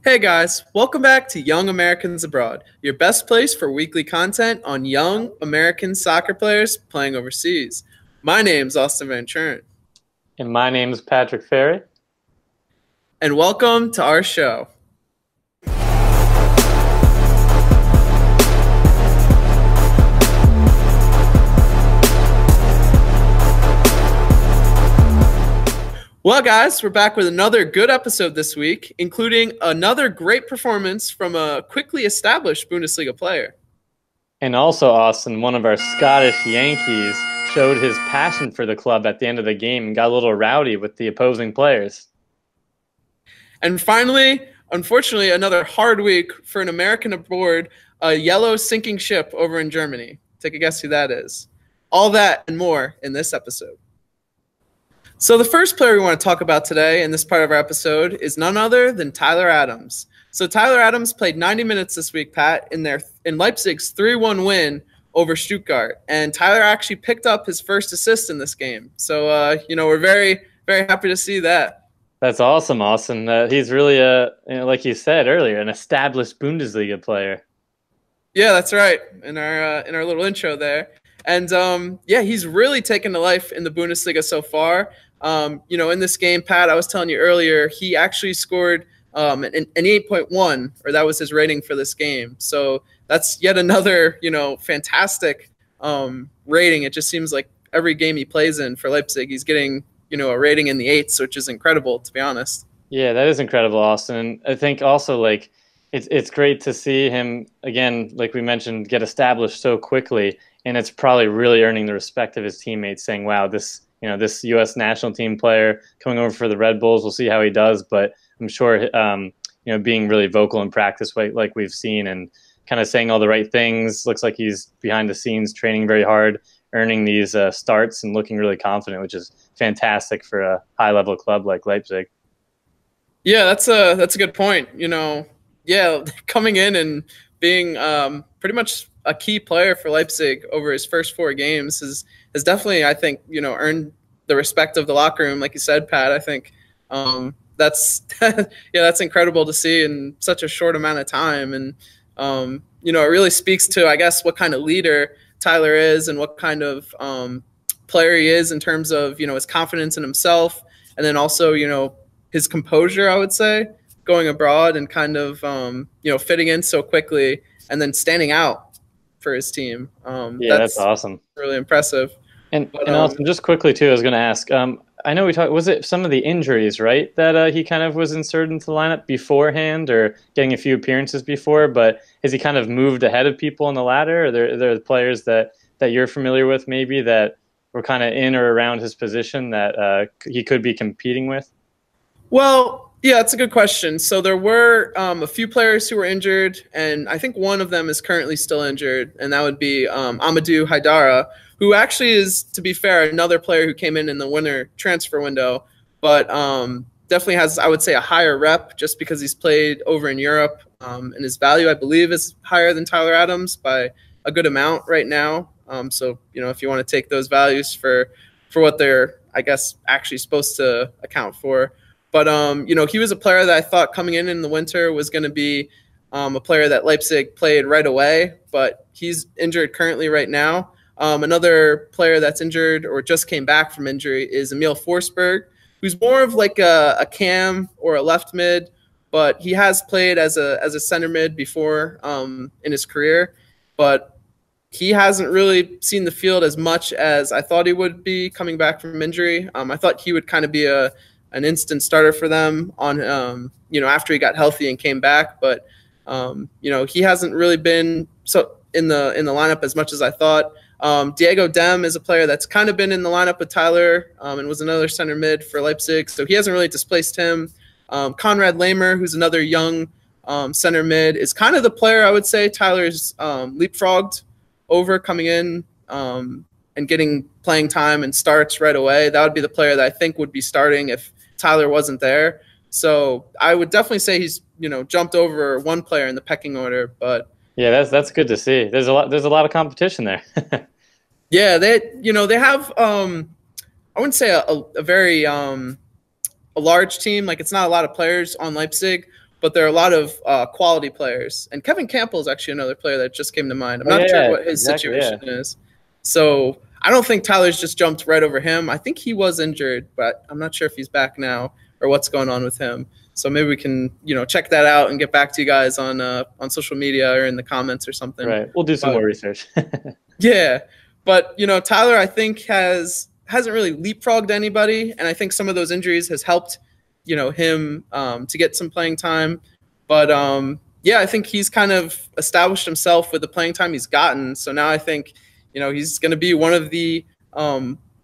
Hey guys, welcome back to Young Americans Abroad, your best place for weekly content on young American soccer players playing overseas. My name's Austin Van Churn, And my name is Patrick Ferry. and welcome to our show. Well, guys, we're back with another good episode this week, including another great performance from a quickly established Bundesliga player. And also, Austin, one of our Scottish Yankees, showed his passion for the club at the end of the game and got a little rowdy with the opposing players. And finally, unfortunately, another hard week for an American aboard a yellow sinking ship over in Germany. Take a guess who that is. All that and more in this episode. So the first player we want to talk about today in this part of our episode is none other than Tyler Adams. So Tyler Adams played 90 minutes this week, Pat, in Leipzig's 3-1 win over Stuttgart. And Tyler actually picked up his first assist in this game. So, we're very, very happy to see that. That's awesome, Austin. He's really, like you said earlier, an established Bundesliga player. Yeah, that's right. In our little intro there. And, he's really taken to life in the Bundesliga so far. In this game, Pat, I was telling you earlier, he actually scored an 8.1, or that was his rating for this game. So that's yet another, fantastic rating. It just seems like every game he plays in for Leipzig, he's getting, a rating in the 8s, which is incredible, to be honest. Yeah, that is incredible, Austin. I think also, it's great to see him, again, like we mentioned, get established so quickly. And it's probably really earning the respect of his teammates, saying, wow, this U.S. national team player coming over for the Red Bulls, we'll see how he does. But I'm sure, being really vocal in practice like we've seen and kind of saying all the right things. Looks like he's behind the scenes training very hard, earning these starts and looking really confident, which is fantastic for a high-level club like Leipzig. Yeah, that's a good point. Coming in and being pretty much a key player for Leipzig over his first 4 games has definitely, I think, earned the respect of the locker room. Like you said, Pat, I think that's that's incredible to see in such a short amount of time. And, it really speaks to, I guess, what kind of leader Tyler is and what kind of player he is in terms of, his confidence in himself. And then also, his composure, I would say, going abroad and kind of, fitting in so quickly and then standing out for his team. That's awesome. Really impressive. And Austin, just quickly too, I was going to ask, I know we talked, was it some of the injuries, right, that he kind of was inserted into the lineup beforehand or getting a few appearances before, but has he kind of moved ahead of people on the ladder? Are there players that you're familiar with maybe that were kind of in or around his position that he could be competing with? Well, yeah, that's a good question. So there were a few players who were injured, and I think one of them is currently still injured, and that would be Amadou Haidara, who actually is, to be fair, another player who came in the winter transfer window, but definitely has, I would say, a higher rep just because he's played over in Europe, and his value, I believe, is higher than Tyler Adams by a good amount right now. So, if you want to take those values for what they're, I guess, actually supposed to account for. But, he was a player that I thought coming in the winter was going to be a player that Leipzig played right away, but he's injured currently right now. Another player that's injured or just came back from injury is Emil Forsberg, who's more of like a cam or a left mid, but he has played as a center mid before in his career, but he hasn't really seen the field as much as I thought he would be coming back from injury. I thought he would kind of be an instant starter for them on, after he got healthy and came back. But, he hasn't really been so in the lineup as much as I thought. Diego Dem is a player that's kind of been in the lineup with Tyler and was another center mid for Leipzig. So he hasn't really displaced him. Konrad Lamer, who's another young center mid, is kind of the player I would say Tyler's leapfrogged over coming in and getting playing time and starts right away. That would be the player that I think would be starting if Tyler wasn't there. So I would definitely say he's, jumped over one player in the pecking order. But yeah, that's good to see. There's a lot of competition there. Yeah, they have I wouldn't say a very a large team. Like, it's not a lot of players on Leipzig, but there are a lot of quality players. And Kevin Campbell is actually another player that just came to mind. I'm not sure what his situation is. So I don't think Tyler's just jumped right over him. I think he was injured, but I'm not sure if he's back now or what's going on with him. So maybe we can, check that out and get back to you guys on social media or in the comments or something. Right. We'll do some more research. Yeah. But, Tyler, I think hasn't really leapfrogged anybody. And I think some of those injuries has helped, him to get some playing time. But, I think he's kind of established himself with the playing time he's gotten. So now I think, he's going to be one of the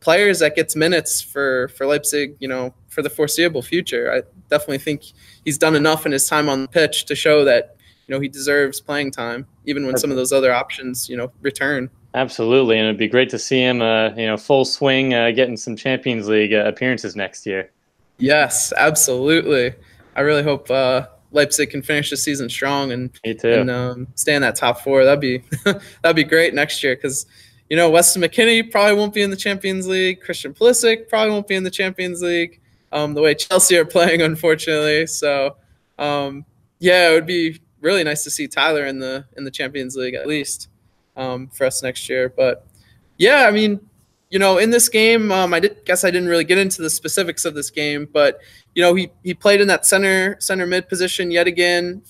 players that gets minutes for Leipzig, for the foreseeable future. I definitely think he's done enough in his time on the pitch to show that, he deserves playing time, even when some of those other options, return. Absolutely, and it'd be great to see him, full swing, getting some Champions League appearances next year. Yes, absolutely. I really hope Leipzig can finish the season strong and stay in that top four. That'd be great next year because Weston McKennie probably won't be in the Champions League. Christian Pulisic probably won't be in the Champions League. The way Chelsea are playing, unfortunately. So it would be really nice to see Tyler in the Champions League at least for us next year. But yeah, I mean, in this game, I didn't really get into the specifics of this game, but he played in that center mid position yet again.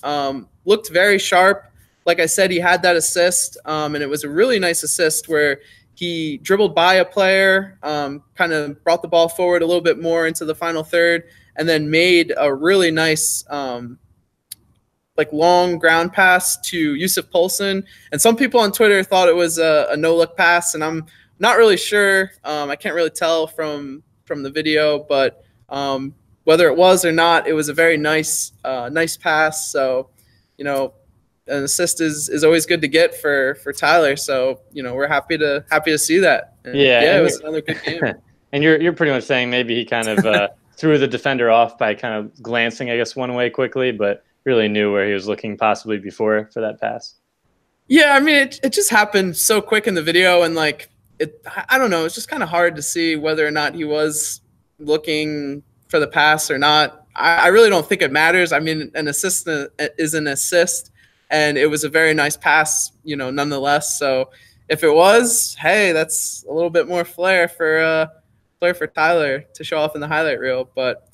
Looked very sharp. Like I said, he had that assist, and it was a really nice assist where he dribbled by a player, kind of brought the ball forward a little bit more into the final third, and then made a really nice long ground pass to Yusuf Poulsen. And some people on Twitter thought it was a no-look pass, and I'm not really sure. I can't really tell from the video, but whether it was or not, it was a very nice pass. So, an assist is always good to get for Tyler. So, we're happy to see that. And it was another good game. And you're pretty much saying maybe he kind of threw the defender off by kind of glancing, I guess, one way quickly, but really knew where he was looking possibly before for that pass. Yeah, I mean, it just happened so quick in the video, and I don't know, it's just kind of hard to see whether or not he was looking for the pass or not. I really don't think it matters. I mean, an assist is an assist, and it was a very nice pass, nonetheless. So if it was, hey, that's a little bit more flair for Tyler to show off in the highlight reel. But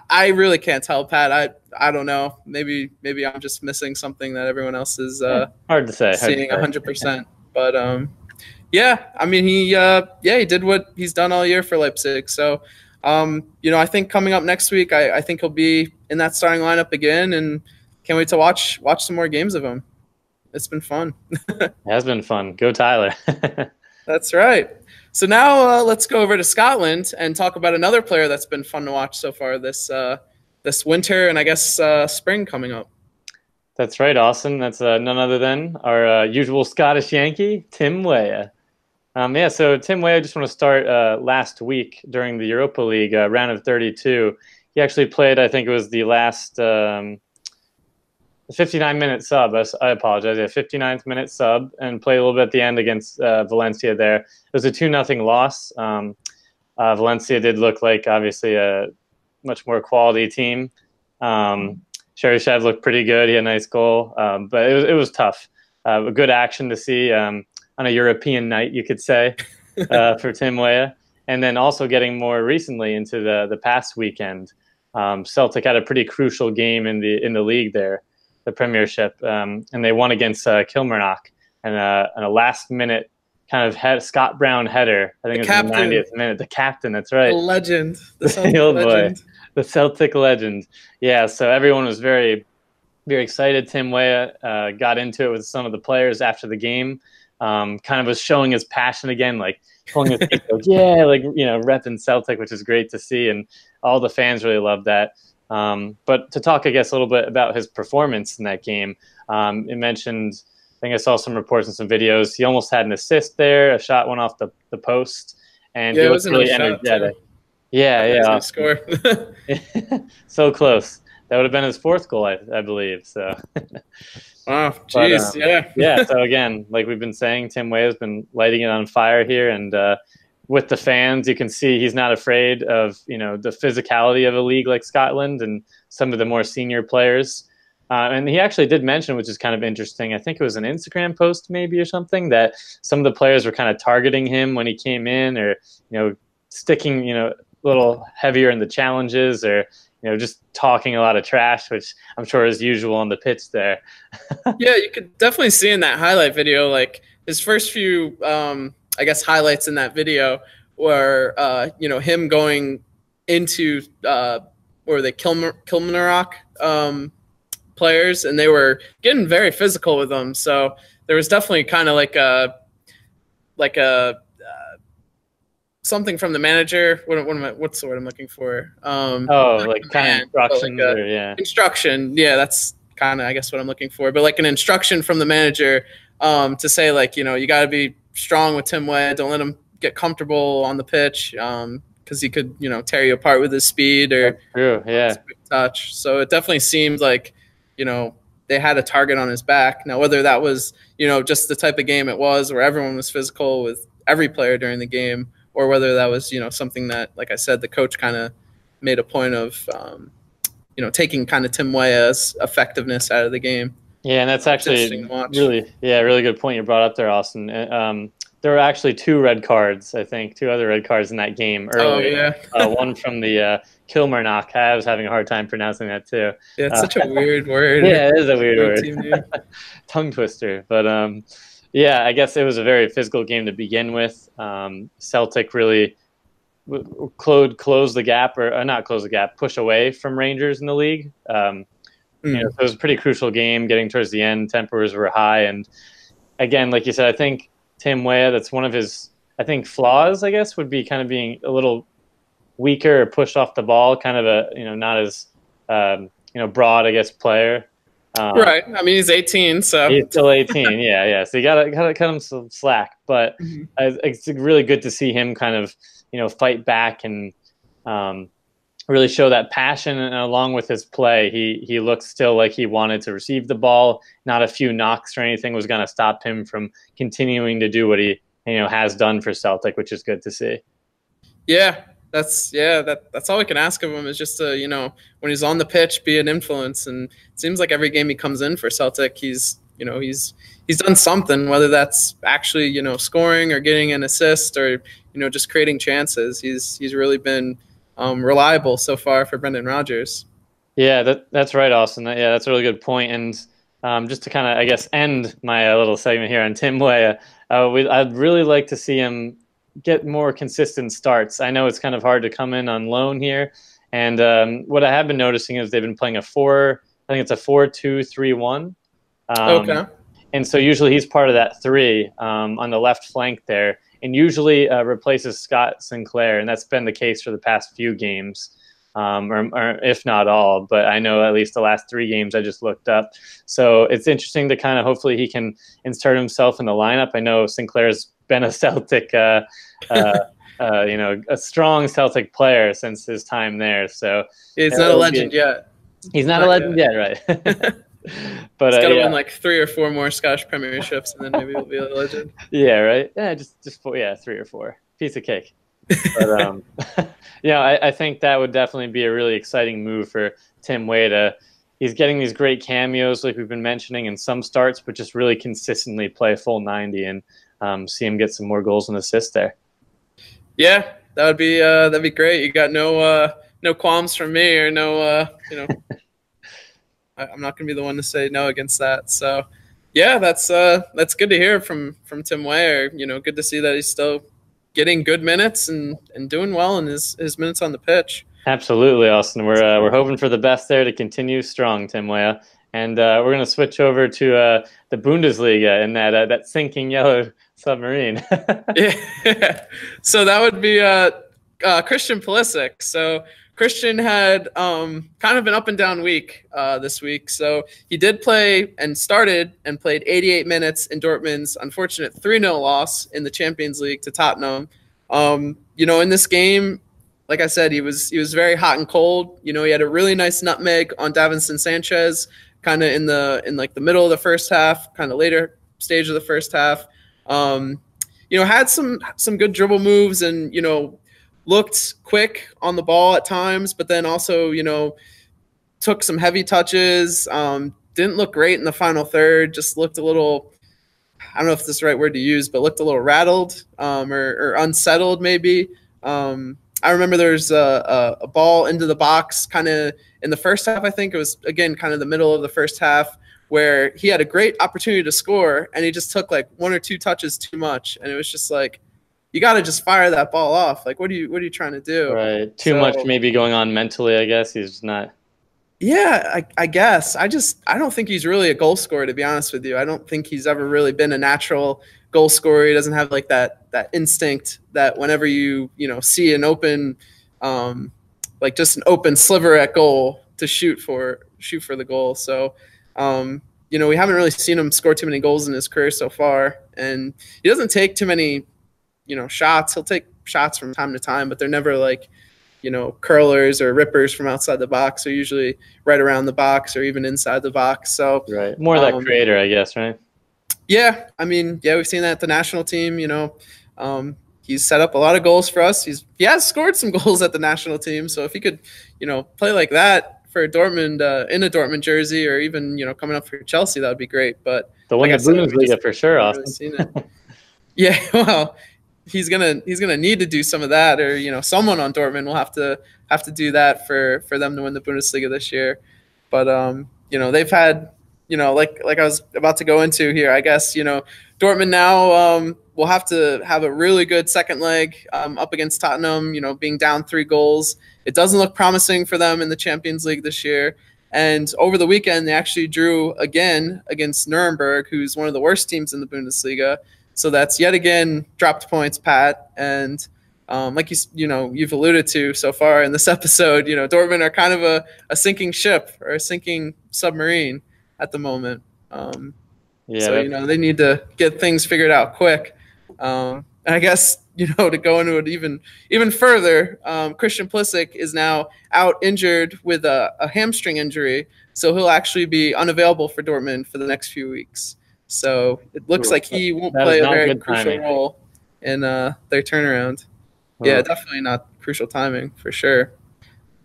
I really can't tell, Pat. I don't know. Maybe I'm just missing something that everyone else is hard to say. Seeing 100%. But I mean, he did what he's done all year for Leipzig. So, I think coming up next week, I think he'll be in that starting lineup again, and can't wait to watch some more games of him. It's been fun. It has been fun. Go Tyler. That's right. So now let's go over to Scotland and talk about another player that's been fun to watch so far this winter and I guess spring coming up. That's right, Austin. That's none other than our usual Scottish Yankee, Tim Weah. So Tim Weah, I just want to start last week during the Europa League round of 32. He actually played, I think it was the last 59-minute sub. I apologize. 59th minute sub and played a little bit at the end against Valencia there. It was a 2-0 loss. Valencia did look like, obviously, a much more quality team. Cheryshev looked pretty good. He had a nice goal. But it was tough. A good action to see on a European night, you could say, for Tim Weah. And then also getting more recently into the past weekend. Celtic had a pretty crucial game in the league there, the Premiership, and they won against Kilmarnock. And a last-minute kind of Scott Brown header, I think it was in the 90th minute. The captain, that's right. The legend. The Celtic legend. Boy. The Celtic legend. Yeah, so everyone was very, very excited. Tim Weah got into it with some of the players after the game. Kind of was showing his passion again, like pulling his feet, repping Celtic, which is great to see. And all the fans really loved that. But to talk, I guess, a little bit about his performance in that game, it mentioned, I think I saw some reports and some videos. He almost had an assist there. A shot went off the post, and he was really energetic. Yeah. Score. So close. That would have been his fourth goal, I believe. So. Wow, jeez, yeah. So again, like we've been saying, Tim Weah has been lighting it on fire here, and with the fans, you can see he's not afraid of the physicality of a league like Scotland and some of the more senior players. And he actually did mention, which is kind of interesting, I think it was an Instagram post maybe or something, that some of the players were kind of targeting him when he came in, or, sticking, a little heavier in the challenges, or, just talking a lot of trash, which I'm sure is usual on the pitch there. Yeah, you could definitely see in that highlight video, like his first few, I guess, highlights in that video were, him going into, or the Kilmarnock players, and they were getting very physical with them. So there was definitely kind of like a something from the manager. What's the word I'm looking for? Like kind of instruction, instruction. Yeah, that's kind of, I guess, what I'm looking for. But like an instruction from the manager to say, like, you got to be strong with Tim Weah. Don't let him get comfortable on the pitch, because he could, tear you apart with his speed or quick touch. So it definitely seemed like, they had a target on his back. Now, whether that was, just the type of game it was where everyone was physical with every player during the game, or whether that was, something that, like I said, the coach kind of made a point of, taking kind of Tim Weah's effectiveness out of the game. Yeah, and that's actually really good point you brought up there, Austin. There were actually 2 red cards, I think, 2 other red cards in that game earlier. Oh, yeah. One from the Kilmarnock. I was having a hard time pronouncing that, too. Yeah, it's such a weird word. Yeah, it is a weird word. Tongue twister. But, I guess it was a very physical game to begin with. Celtic really closed the gap, or not close the gap, push away from Rangers in the league. So it was a pretty crucial game getting towards the end. Tempers were high. And, again, like you said, I think Tim Weah, that's one of his, I think, flaws, I guess, would be kind of being a little weaker or pushed off the ball, kind of a, not as, broad, I guess, player. Right. I mean, he's 18, so. He's still 18, yeah. So you gotta cut him some slack. But it's really good to see him kind of, fight back and really show that passion. And along with his play, he looked still like he wanted to receive the ball. Not a few knocks or anything was going to stop him from continuing to do what he has done for Celtic, which is good to see. Yeah, that's all we can ask of him, is just to, when he's on the pitch, be an influence. And it seems like every game he comes in for Celtic, he's done something, whether that's actually scoring or getting an assist, or just creating chances. He's really been reliable so far for Brendan Rodgers. Yeah, that's right, Austin. That's a really good point. And just to kind of, I guess, end my little segment here on Tim Weah, I'd really like to see him get more consistent starts. I know it's kind of hard to come in on loan here. And what I have been noticing is they've been playing I think it's a 4-2-3-1. Okay. And so usually he's part of that 3 on the left flank there, and usually replaces Scott Sinclair, and that's been the case for the past few games, or if not all. But I know at least the last 3 games I just looked up. So it's interesting to kind of, hopefully he can insert himself in the lineup. I know Sinclair's been a Celtic, a strong Celtic player since his time there. So he's not a legend yet. He's not a legend yet, right? But he's got to win like 3 or 4 more Scottish Premierships, and then maybe he'll be a legend. Yeah, right. Yeah, just 4, 3 or 4. Piece of cake. But I think that would definitely be a really exciting move for Tim Weah. He's getting these great cameos, like we've been mentioning, in some starts, but just really consistently play full 90 and see him get some more goals and assists there. Yeah, that'd be great. You got no qualms from me, or no I'm not going to be the one to say no against that. So, yeah, that's good to hear from Tim Weah. Good to see that he's still getting good minutes and doing well in his minutes on the pitch. Absolutely, Austin. We're hoping for the best there to continue strong, Tim Weah. And we're going to switch over to the Bundesliga in that sinking yellow submarine. Yeah. So that would be Christian Pulisic. So Christian had kind of an up and down week this week. So he did play and started and played 88 minutes in Dortmund's unfortunate 3-0 loss in the Champions League to Tottenham. In this game, like I said, he was very hot and cold. He had a really nice nutmeg on Davinson Sanchez, kind of in the middle of the first half, kind of later stage of the first half. Had some good dribble moves and looked quick on the ball at times, but then also, took some heavy touches, didn't look great in the final third. Just looked a little, I don't know if this is the right word to use, but looked a little rattled or unsettled maybe. I remember there's a ball into the box kind of in the first half. I think it was, again, kind of the middle of the first half, where he had a great opportunity to score and he just took like 1 or 2 touches too much. And it was just like, you got to just fire that ball off. Like, what are you trying to do? Right. Too much maybe going on mentally, I guess. He's just not. Yeah, I guess. I don't think he's really a goal scorer, to be honest with you. I don't think he's ever really been a natural goal scorer. He doesn't have like that instinct that whenever you see an open, like just an open sliver at goal to shoot for the goal. So, we haven't really seen him score too many goals in his career so far, and he doesn't take too many, shots. He'll take shots from time to time, but they're never like, curlers or rippers from outside the box. Are usually right around the box or even inside the box. So right, more that creator, I guess, right? Yeah, I mean, yeah, we've seen that at the national team. He's set up a lot of goals for us. He has scored some goals at the national team. So if he could, play like that for Dortmund in a Dortmund jersey, or even coming up for Chelsea, that would be great. But the one in Bundesliga for sure, Austin. Really yeah, well, he's gonna need to do some of that, or someone on Dortmund will have to do that for them to win the Bundesliga this year. But they've had like I was about to go into here, I guess Dortmund now will have to have a really good second leg up against Tottenham. Being down 3 goals, it doesn't look promising for them in the Champions League this year. And over the weekend, they actually drew again against Nuremberg, who's one of the worst teams in the Bundesliga. So that's yet again dropped points, Pat. And like you've alluded to so far in this episode, Dortmund are kind of a sinking ship or a sinking submarine at the moment. So they need to get things figured out quick. And I guess to go into it even further, Christian Pulisic is now out injured with a hamstring injury, so he'll actually be unavailable for Dortmund for the next few weeks. So it looks like he won't play a very crucial role in their turnaround. Yeah, definitely not crucial timing for sure.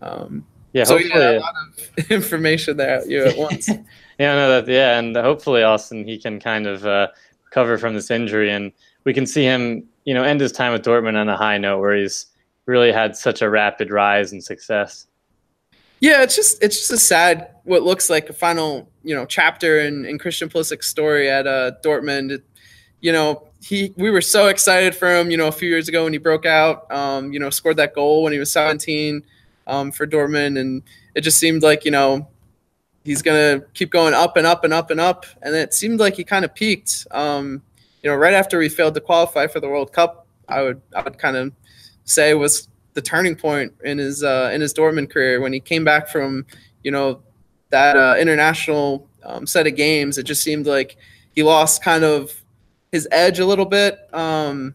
A lot of information there at once. And hopefully Austin, he can kind of recover from this injury, and we can see him, end his time with Dortmund on a high note, where he's really had such a rapid rise in success. Yeah, it's just a sad, what looks like a final, chapter in Christian Pulisic's story at Dortmund. We were so excited for him, a few years ago when he broke out, scored that goal when he was 17 for Dortmund, and it just seemed like, he's going to keep going up and up and up and up. And it seemed like he kind of peaked, right after we failed to qualify for the World Cup. I would kind of say was the turning point in his Dortmund career, when he came back from, that international set of games. It just seemed like he lost kind of his edge a little bit. And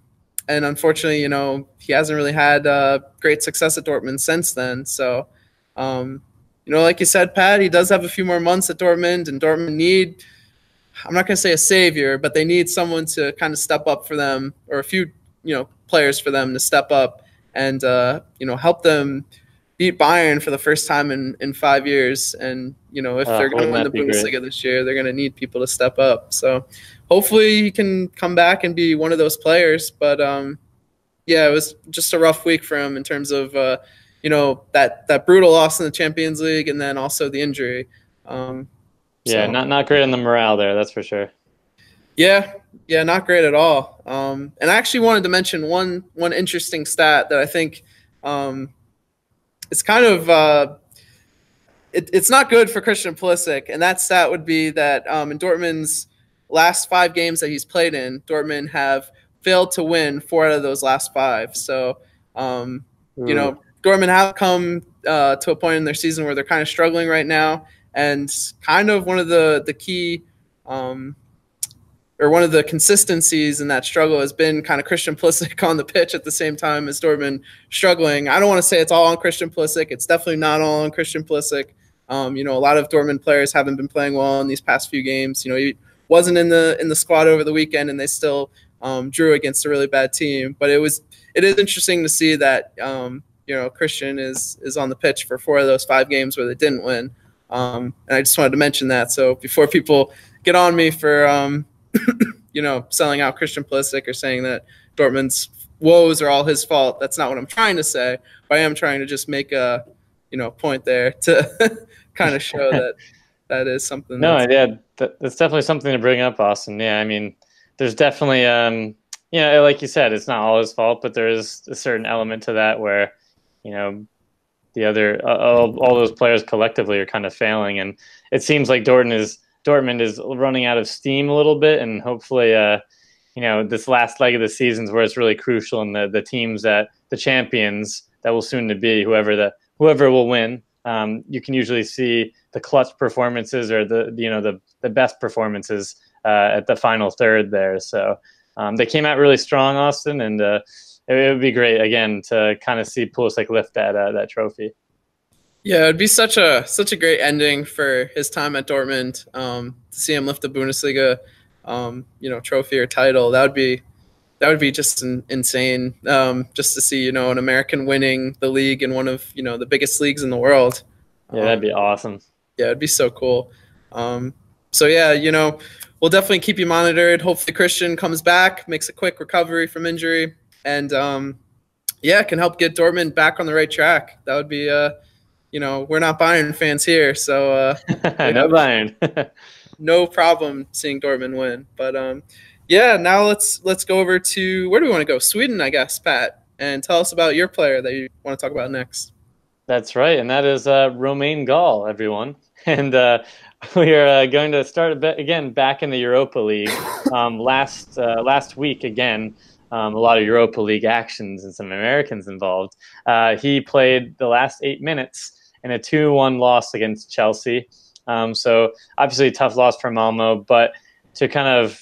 unfortunately, he hasn't really had great success at Dortmund since then. So, like you said, Pat, he does have a few more months at Dortmund, and Dortmund need, I'm not going to say a savior, but they need someone to kind of step up for them, or a few, players for them to step up and, help them beat Bayern for the first time in 5 years. And, if they're going to win the Bundesliga this year, they're going to need people to step up. So hopefully he can come back and be one of those players. But, it was just a rough week for him in terms of, that brutal loss in the Champions League, and then also the injury. Not great on the morale there, that's for sure. Yeah, not great at all. And I actually wanted to mention one interesting stat that I think it's kind of it's not good for Christian Pulisic, and that stat would be that in Dortmund's last 5 games that he's played in, Dortmund have failed to win 4 out of those last 5. So, Dortmund have come to a point in their season where they're kind of struggling right now, and kind of one of the key or one of the consistencies in that struggle has been kind of Christian Pulisic on the pitch at the same time as Dortmund struggling. I don't want to say it's all on Christian Pulisic. It's definitely not all on Christian Pulisic. A lot of Dortmund players haven't been playing well in these past few games. He wasn't in the squad over the weekend, and they still drew against a really bad team. But it is interesting to see that Christian is on the pitch for 4 of those 5 games where they didn't win. And I just wanted to mention that. So before people get on me for, selling out Christian Pulisic or saying that Dortmund's woes are all his fault, that's not what I'm trying to say. But I am trying to just make a, point there to kind of show that is something. No, yeah, that's definitely something to bring up, Austin. Yeah, I mean, there's definitely, like you said, it's not all his fault, but there is a certain element to that where, the other all those players collectively are kind of failing, and it seems like Dortmund is running out of steam a little bit, and hopefully, this last leg of the season is where it's really crucial, and the teams the champions that will soon to be whoever will win. You can usually see the clutch performances or the best performances at the final third there. So they came out really strong, Austin, and it would be great again to kind of see Pulisic lift that trophy. Yeah, it'd be such a great ending for his time at Dortmund. To see him lift the Bundesliga, trophy or title. That would be just insane. Just to see, an American winning the league in one of, the biggest leagues in the world. Yeah, that'd be awesome. Yeah, it'd be so cool. So yeah, we'll definitely keep you monitored. Hopefully Christian comes back, makes a quick recovery from injury, and can help get Dortmund back on the right track. That would be we're not Bayern fans here, so no Bayern. No problem seeing Dortmund win. But now let's go over to, where do we want to go? Sweden, I guess, Pat, and tell us about your player that you want to talk about next. That's right, and that is Romain Gall, everyone. And we are going to start a bit again back in the Europa League. Last week, again, a lot of Europa League actions and some Americans involved. He played the last 8 minutes in a 2-1 loss against Chelsea. So obviously a tough loss for Malmo, but to kind of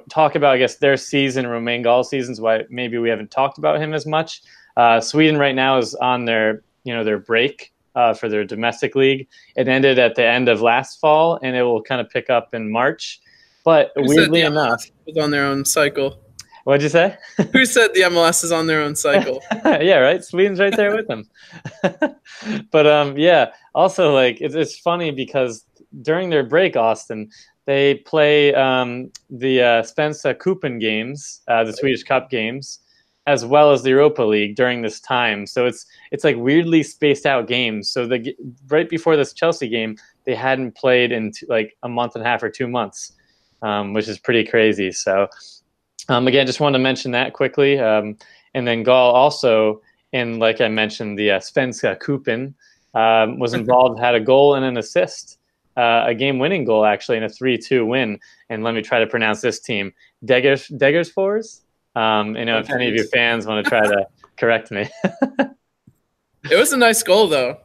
talk about, I guess, their season, Romain Gall's seasons, why maybe we haven't talked about him as much. Sweden right now is on their break for their domestic league. It ended at the end of last fall, and it will kind of pick up in March. But weirdly enough, was on their own cycle. What'd you say? Who said the MLS is on their own cycle? Yeah, right. Sweden's right there with them. But also it's funny because during their break, Austin, they play the Svenska Cupen games, the Swedish Cup games, as well as the Europa League during this time. So it's like weirdly spaced out games. So right before this Chelsea game, they hadn't played in like a month and a half or 2 months, which is pretty crazy. So again, just wanted to mention that quickly. And then Gall also, like I mentioned, the Svenska Cupen was involved, had a goal and an assist, a game-winning goal actually, in a 3-2 win. And let me try to pronounce this team, Degerfors. If any of your fans want to try to correct me. It was a nice goal, though.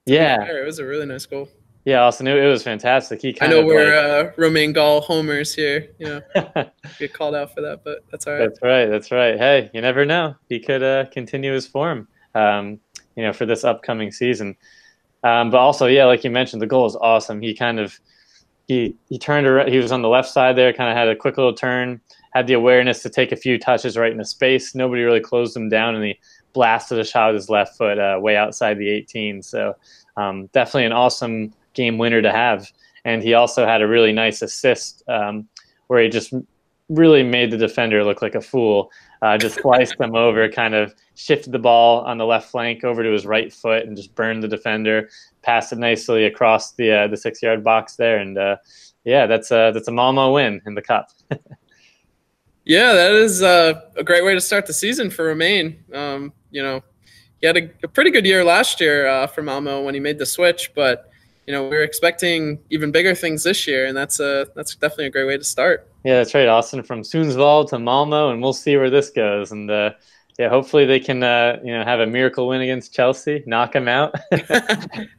Yeah, it was a really nice goal. Yeah, Austin, it was fantastic. I know we're Romain Gall homers here. Get called out for that, but that's all right. That's right. Hey, you never know. He could continue his form, for this upcoming season. But also, yeah, like you mentioned, the goal is awesome. He kind of he turned around. He was on the left side there, kind of had a quick little turn, had the awareness to take a few touches right into space. Nobody really closed him down, and he blasted a shot with his left foot way outside the 18. So definitely an awesome game winner to have. And he also had a really nice assist where he just really made the defender look like a fool. Just sliced him over, kind of shifted the ball on the left flank over to his right foot and just burned the defender, passed it nicely across the 6-yard box there. And that's a Malmo win in the cup. Yeah, that is a great way to start the season for Romain. He had a pretty good year last year for Malmo when he made the switch, but we're expecting even bigger things this year, and that's definitely a great way to start. Yeah, that's right, Austin. From Sundsvall to Malmo, and we'll see where this goes. And hopefully they can have a miracle win against Chelsea, knock them out.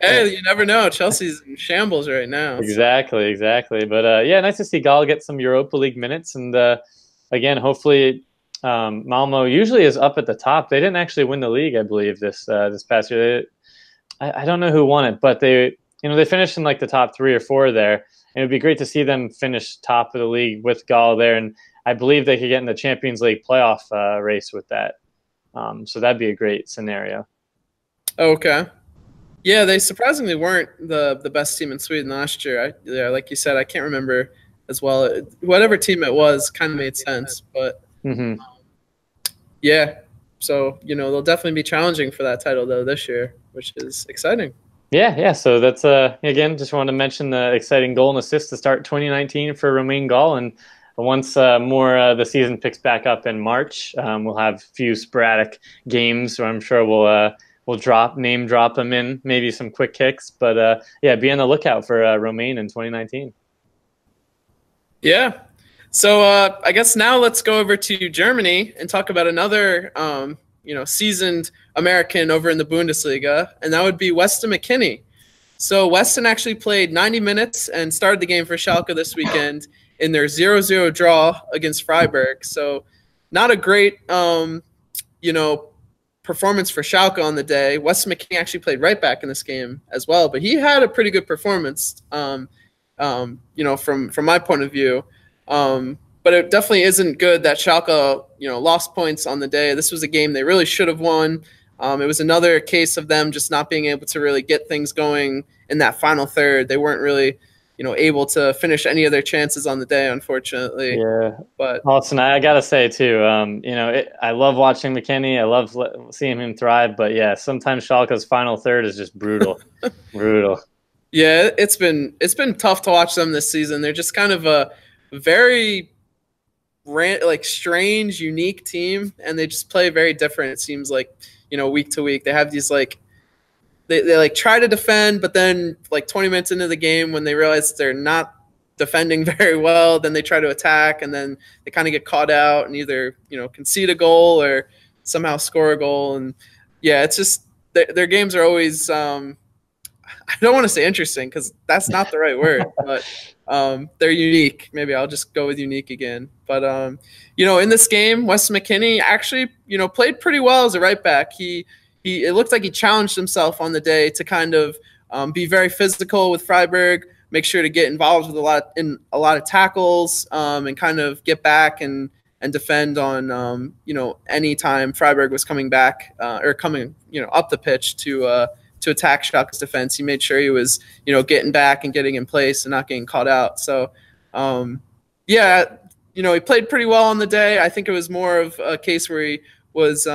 Hey, you never know. Chelsea's in shambles right now. Exactly. But nice to see Gall get some Europa League minutes, and again, hopefully Malmo usually is up at the top. They didn't actually win the league, I believe, this past year. I don't know who won it, but they finished in like the top 3 or 4 there. And it would be great to see them finish top of the league with Gall there. And I believe they could get in the Champions League playoff race with that. So that'd be a great scenario. Okay. Yeah, they surprisingly weren't the best team in Sweden last year. Yeah, like you said, I can't remember as well. Whatever team it was kind of made sense, but yeah. So they'll definitely be challenging for that title though this year, which is exciting. Yeah. So that's again, just wanted to mention the exciting goal and assist to start 2019 for Romain Gall, and once the season picks back up in March, we'll have a few sporadic games where I'm sure we'll name drop him in maybe some quick kicks, but yeah, be on the lookout for Romain in 2019. Yeah. So I guess now let's go over to Germany and talk about another seasoned American over in the Bundesliga, and that would be Weston McKennie. So Weston actually played 90 minutes and started the game for Schalke this weekend in their 0-0 draw against Freiburg. So not a great performance for Schalke on the day. Weston McKennie actually played right back in this game as well, but he had a pretty good performance, from my point of view. But it definitely isn't good that Schalke, lost points on the day. This was a game they really should have won. It was another case of them just not being able to really get things going in that final third. They weren't really, able to finish any of their chances on the day, unfortunately. Yeah. But Austin, I gotta say too, I love watching McKennie. I love seeing him thrive. But yeah, sometimes Schalke's final third is just brutal, brutal. Yeah, it's been tough to watch them this season. They're just kind of a very strange, unique team, and they just play very different. It seems like week to week they have these they try to defend, but then 20 minutes into the game when they realize they're not defending very well, then they try to attack, and then they kind of get caught out and either concede a goal or somehow score a goal. And yeah, it's just their games are always I don't want to say interesting because that's not the right word, but they're unique. Maybe I'll just go with unique again. But in this game, Weston McKennie actually played pretty well as a right back. It looked like he challenged himself on the day to kind of be very physical with Freiburg, make sure to get involved with a lot of tackles, and kind of get back and defend on any time Freiburg was coming back or coming up the pitch to attack Schalke's defense. He made sure he was getting back and getting in place and not getting caught out. So he played pretty well on the day. I think it was more of a case where he was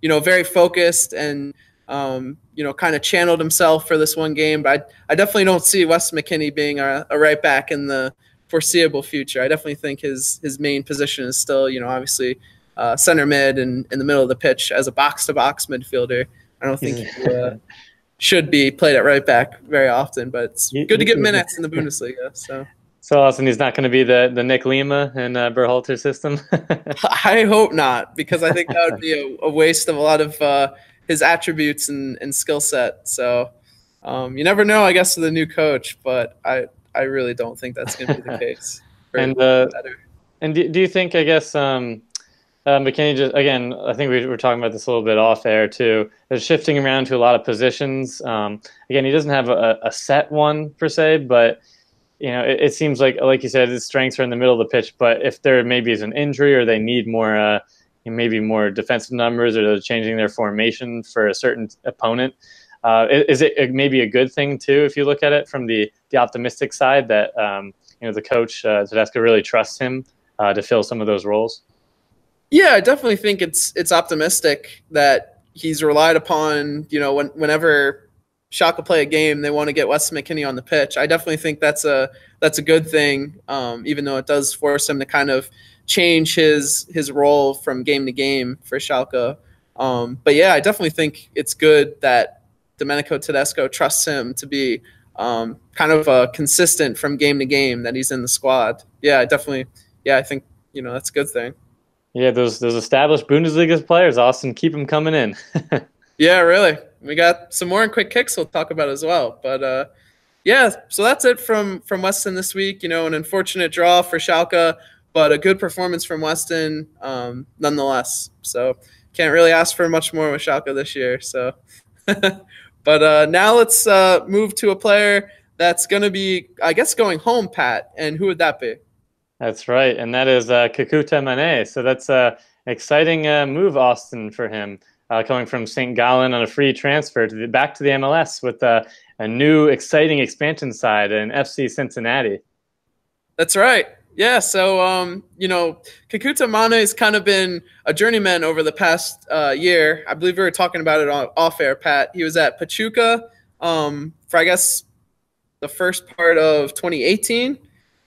very focused and kind of channeled himself for this one game. But I definitely don't see Weston McKennie being a right back in the foreseeable future. I definitely think his main position is still obviously center mid and in the middle of the pitch as a box-to-box midfielder. I don't think he should be played at right back very often, but it's good to get minutes in the Bundesliga. So Austin, he's not going to be the Nick Lima in Berhalter's system. I hope not, because I think that would be a waste of a lot of his attributes and skill set. So you never know, I guess, with a new coach, but I really don't think that's going to be the case. And do you think, I guess, McKennie just, again, I think we were talking about this a little bit off air too. They're shifting around to a lot of positions. Again, he doesn't have a set one per se, but it seems like you said, his strengths are in the middle of the pitch. But if there maybe is an injury or they need more, maybe more defensive numbers, or they're changing their formation for a certain opponent, is it maybe a good thing too if you look at it from the optimistic side that the coach Tedesco really trusts him to fill some of those roles? Yeah, I definitely think it's optimistic that he's relied upon. Whenever Schalke play a game, they want to get Weston McKennie on the pitch. I definitely think that's a good thing, even though it does force him to kind of change his role from game to game for Schalke. But yeah, I definitely think it's good that Domenico Tedesco trusts him to be kind of consistent from game to game, that he's in the squad. Yeah, I definitely. Yeah, I think that's a good thing. Yeah, those established Bundesliga players, Austin, keep them coming in. Yeah, really. We got some more in quick kicks we'll talk about as well. But yeah, so that's it from Weston this week. An unfortunate draw for Schalke, but a good performance from Weston nonetheless. So can't really ask for much more with Schalke this year. So, but now let's move to a player that's going to be, I guess, going home, Pat. And who would that be? That's right, and that is Kekuta Manneh. So that's an exciting move, Austin, for him. coming from St. Gallen on a free transfer back to the MLS with a new exciting expansion side in FC Cincinnati. That's right. Yeah, so Kekuta Manneh has kind of been a journeyman over the past year. I believe we were talking about it off air, Pat. He was at Pachuca for, I guess, the first part of 2018,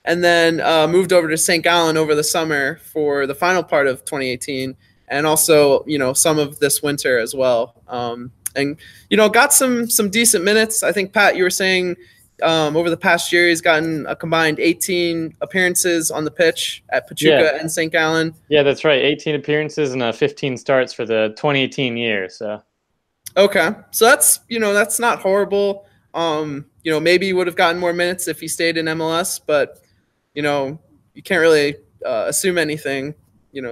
and then moved over to St. Gallen over the summer for the final part of 2018, and also some of this winter as well. And got some decent minutes. I think, Pat, you were saying over the past year, he's gotten a combined 18 appearances on the pitch at Pachuca and St. Gallen. Yeah, that's right. 18 appearances and 15 starts for the 2018 year. So, okay, so that's not horrible. Maybe he would have gotten more minutes if he stayed in MLS, but you can't really assume anything,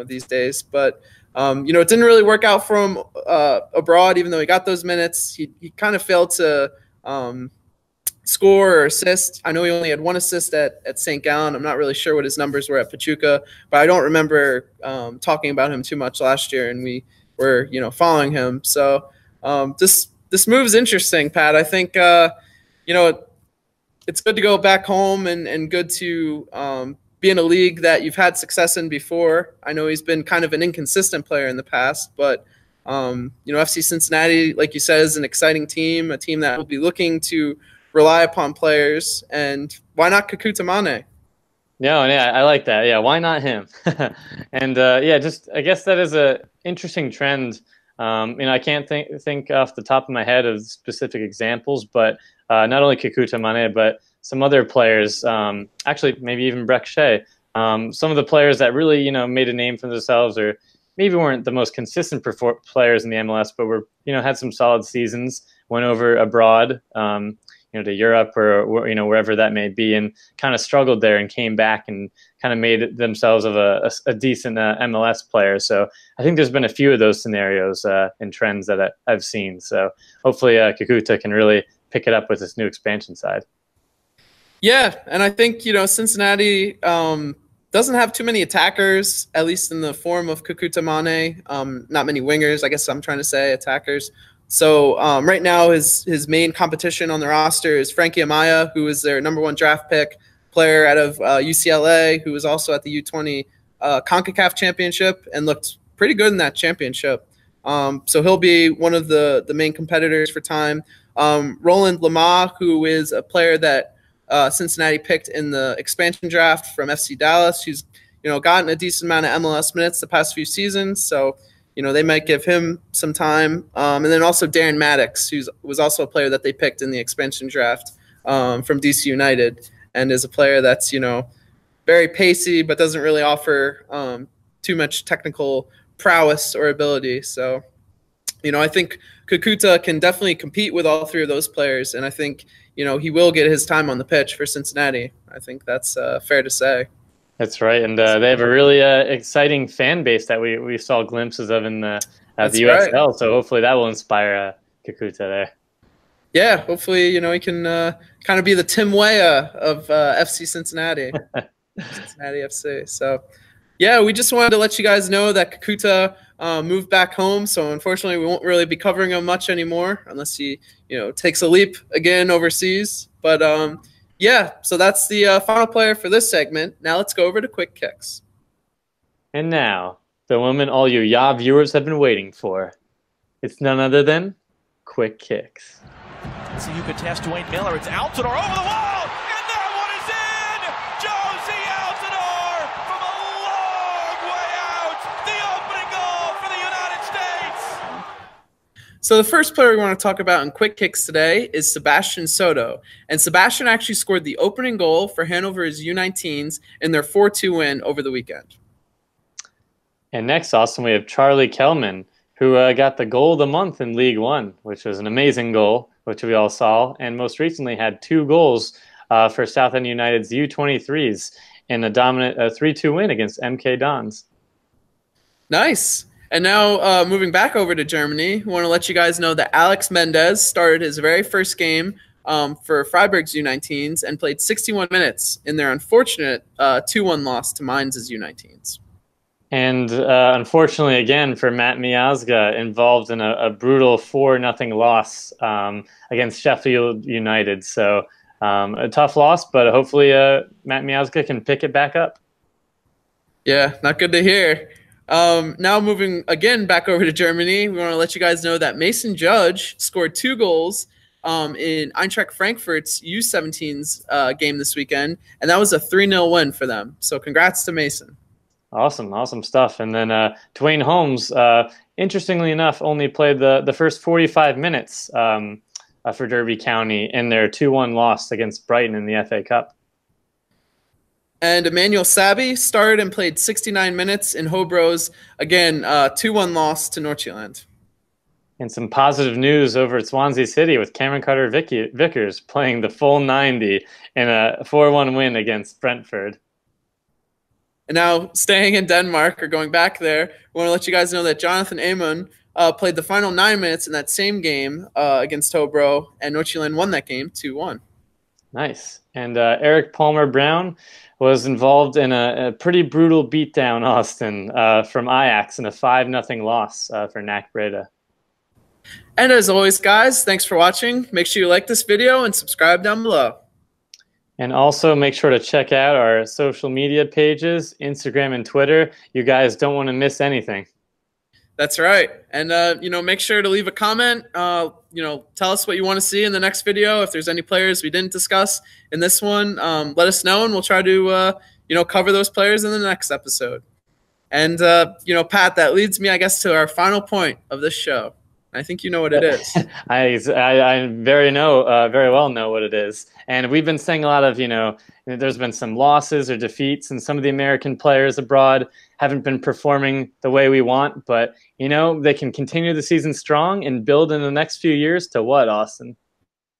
these days. But it didn't really work out for him abroad, even though he got those minutes. He kind of failed to score or assist. I know he only had one assist at St. Gallen. I'm not really sure what his numbers were at Pachuca, but I don't remember talking about him too much last year, and we were following him. So this move is interesting, Pat. I think it's good to go back home and good to be in a league that you've had success in before. I know he's been kind of an inconsistent player in the past, but FC Cincinnati, like you said, is an exciting team, a team that will be looking to rely upon players, and why not Kekuta Manneh? Yeah, I like that. Yeah, why not him? And just I guess that is a interesting trend. I can't think off the top of my head of specific examples, but not only Kekuta Manneh, but some other players, actually maybe even Breck Shea, some of the players that really made a name for themselves, or maybe weren't the most consistent players in the MLS, but were had some solid seasons, went over abroad, to Europe or wherever that may be, and kind of struggled there and came back and kind of made themselves of a decent MLS player. So I think there's been a few of those scenarios and trends that I've seen. So hopefully Kekuta can really pick it up with this new expansion side. Yeah, and I think Cincinnati doesn't have too many attackers, at least in the form of Kekuta Manneh. Not many wingers, I guess I'm trying to say, attackers. So right now his main competition on the roster is Frankie Amaya, who is their #1 draft pick player out of UCLA, who was also at the U20 CONCACAF championship and looked pretty good in that championship. So he'll be one of the main competitors for time. Roland Lamah, who is a player that Cincinnati picked in the expansion draft from FC Dallas, who's gotten a decent amount of MLS minutes the past few seasons. So they might give him some time. And then also Darren Maddox, who was also a player that they picked in the expansion draft from DC United, and is a player that's, very pacey, but doesn't really offer too much technical prowess or ability. So, I think Kekuta can definitely compete with all three of those players. And I think, he will get his time on the pitch for Cincinnati. I think that's fair to say. That's right, and they have a really exciting fan base that we saw glimpses of in the USL. Right. So hopefully that will inspire Kekuta there. Yeah, hopefully he can kind of be the Tim Weah of FC Cincinnati, Cincinnati FC. So yeah, we just wanted to let you guys know that Kekuta moved back home. So unfortunately, we won't really be covering him much anymore unless he takes a leap again overseas. But yeah, so that's the final player for this segment. Now let's go over to Quick Kicks. And now, the woman all you YA viewers have been waiting for. It's none other than Quick Kicks. So you could test Duane Miller. It's Altidore over the wall, and that one is in! Josie Altidore from a long way out. The opening goal for the United States. So the first player we want to talk about in Quick Kicks today is Sebastian Soto. And Sebastian actually scored the opening goal for Hanover's U19s in their 4-2 win over the weekend. And next, Austin, we have Charlie Kelman, who got the goal of the month in League One, which was an amazing goal, which we all saw, and most recently had 2 goals for Southend United's U23s in a dominant 3-2 win against MK Dons. Nice. And now moving back over to Germany, we want to let you guys know that Alex Mendez started his very first game for Freiburg's U19s and played 61 minutes in their unfortunate 2-1 loss to Mainz's U19s. And unfortunately, again, for Matt Miazga, involved in a brutal 4-0 loss against Sheffield United. So a tough loss, but hopefully Matt Miazga can pick it back up. Yeah, not good to hear. Now moving again back over to Germany, we want to let you guys know that Mason Judge scored 2 goals in Eintracht Frankfurt's U17's game this weekend, and that was a 3-0 win for them. So congrats to Mason. Awesome stuff. And then Duane Holmes, interestingly enough, only played the first 45 minutes for Derby County in their 2-1 loss against Brighton in the FA Cup. And Emmanuel Sabbi started and played 69 minutes in Hobro's, again, 2-1 loss to Nordsjælland. And some positive news over at Swansea City with Cameron Carter-Vickers playing the full 90 in a 4-1 win against Brentford. And now staying in Denmark or going back there, we want to let you guys know that Jonathan Amon played the final 9 minutes in that same game against Hobro, and Nordsjælland won that game 2-1. Nice. And Erik Palmer-Brown was involved in a pretty brutal beatdown, Austin, from Ajax in a 5-0 loss for NAC Breda. And as always, guys, thanks for watching. Make sure you like this video and subscribe down below. And also make sure to check out our social media pages, Instagram and Twitter. You guys don't want to miss anything. That's right. And, make sure to leave a comment. Tell us what you want to see in the next video. If there's any players we didn't discuss in this one, let us know, and we'll try to, cover those players in the next episode. And, Pat, that leads me, I guess, to our final point of this show. I think you know what it is. I very well know what it is. And we've been saying a lot of, there's been some losses or defeats, and some of the American players abroad haven't been performing the way we want. But, they can continue the season strong and build in the next few years to what, Austin?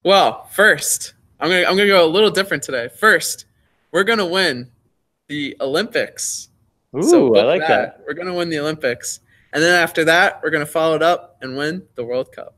Well, first, I'm gonna go a little different today. First, we're going to win the Olympics. Ooh, so I like that. We're going to win the Olympics. And then after that, we're going to follow it up and win the World Cup.